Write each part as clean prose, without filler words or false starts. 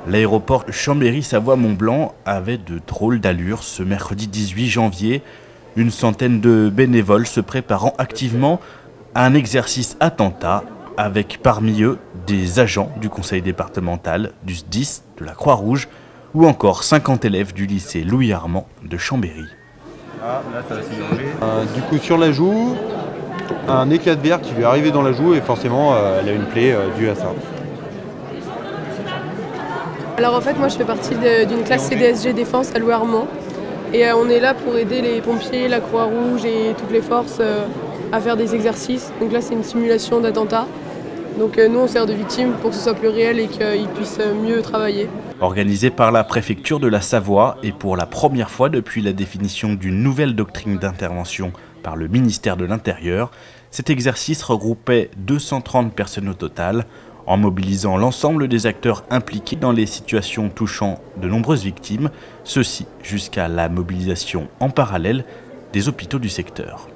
L'aéroport Chambéry-Savoie-Mont-Blanc avait de drôles d'allures ce mercredi 18 janvier. Une centaine de bénévoles se préparant activement à un exercice attentat avec parmi eux des agents du conseil départemental, du SDIS, de la Croix-Rouge ou encore 50 élèves du lycée Louis-Armand de Chambéry. Ah, là, ça va s'ignorer. Du coup, sur la joue, un éclat de verre qui lui est arrivé dans la joue et forcément, elle a une plaie due à ça. Alors en fait, moi je fais partie d'une classe CDSG Défense à Louis-Armand et on est là pour aider les pompiers, la Croix-Rouge et toutes les forces à faire des exercices. Donc là c'est une simulation d'attentat. Donc nous on sert de victimes pour que ce soit plus réel et qu'ils puissent mieux travailler. Organisé par la préfecture de la Savoie et pour la première fois depuis la définition d'une nouvelle doctrine d'intervention par le ministère de l'Intérieur, cet exercice regroupait 230 personnes au total, en mobilisant l'ensemble des acteurs impliqués dans les situations touchant de nombreuses victimes, ceci jusqu'à la mobilisation en parallèle des hôpitaux du secteur.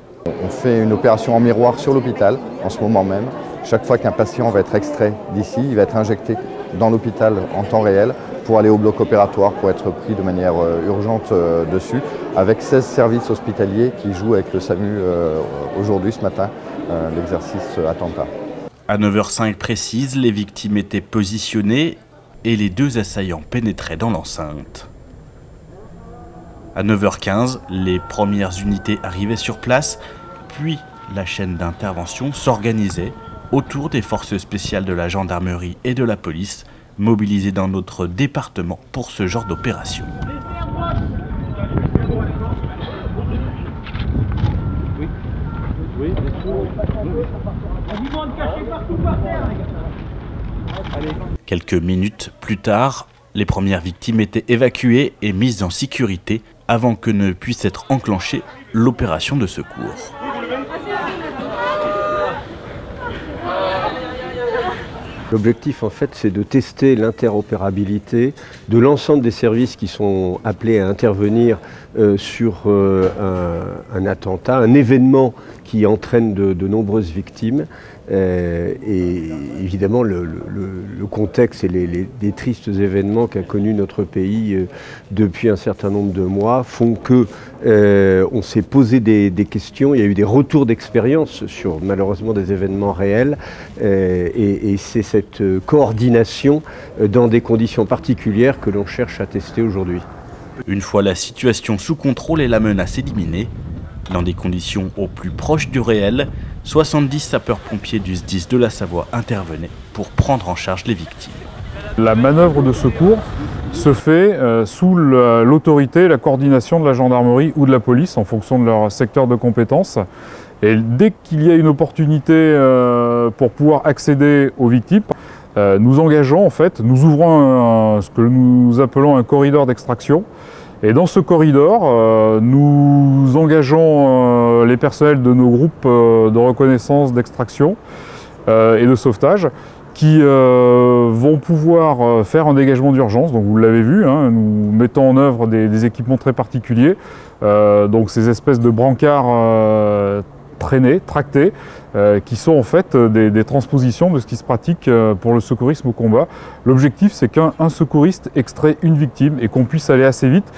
On fait une opération en miroir sur l'hôpital en ce moment même. Chaque fois qu'un patient va être extrait d'ici, il va être injecté dans l'hôpital en temps réel pour aller au bloc opératoire, pour être pris de manière urgente dessus, avec 16 services hospitaliers qui jouent avec le SAMU aujourd'hui, ce matin, l'exercice attentat. À 9h05 précise, les victimes étaient positionnées et les deux assaillants pénétraient dans l'enceinte. À 9h15, les premières unités arrivaient sur place, puis la chaîne d'intervention s'organisait autour des forces spéciales de la gendarmerie et de la police, mobilisées dans notre département pour ce genre d'opération. Quelques minutes plus tard, les premières victimes étaient évacuées et mises en sécurité avant que ne puisse être enclenchée l'opération de secours. L'objectif, en fait, c'est de tester l'interopérabilité de l'ensemble des services qui sont appelés à intervenir sur un attentat, un événement qui entraîne de nombreuses victimes. Et évidemment, le contexte et les tristes événements qu'a connus notre pays depuis un certain nombre de mois font que on s'est posé des questions. Il y a eu des retours d'expérience sur malheureusement des événements réels, et c'est cette coordination dans des conditions particulières que l'on cherche à tester aujourd'hui. Une fois la situation sous contrôle et la menace éliminée, dans des conditions au plus proches du réel, 70 sapeurs-pompiers du SDIS de la Savoie intervenaient pour prendre en charge les victimes. La manœuvre de secours se fait sous l'autorité et la coordination de la gendarmerie ou de la police en fonction de leur secteur de compétences. Et dès qu'il y a une opportunité pour pouvoir accéder aux victimes, nous engageons en fait, nous ouvrons ce que nous appelons un corridor d'extraction. Et dans ce corridor, nous engageons les personnels de nos groupes de reconnaissance, d'extraction et de sauvetage qui vont pouvoir faire un dégagement d'urgence. Donc vous l'avez vu, hein, nous mettons en œuvre des équipements très particuliers, donc ces espèces de brancards traînés, tractés, qui sont en fait des transpositions de ce qui se pratique pour le secourisme au combat. L'objectif, c'est qu'un secouriste extrait une victime et qu'on puisse aller assez vite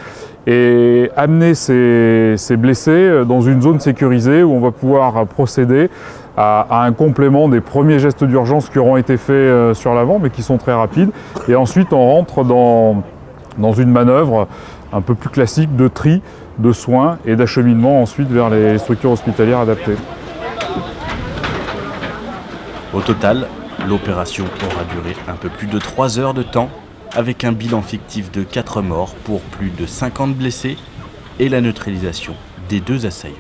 et amener ces blessés dans une zone sécurisée où on va pouvoir procéder à un complément des premiers gestes d'urgence qui auront été faits sur l'avant, mais qui sont très rapides. Et ensuite, on rentre dans une manœuvre un peu plus classique de tri, de soins et d'acheminement ensuite vers les structures hospitalières adaptées. Au total, l'opération aura duré un peu plus de 3 heures de temps, avec un bilan fictif de 4 morts pour plus de 50 blessés et la neutralisation des 2 assaillants.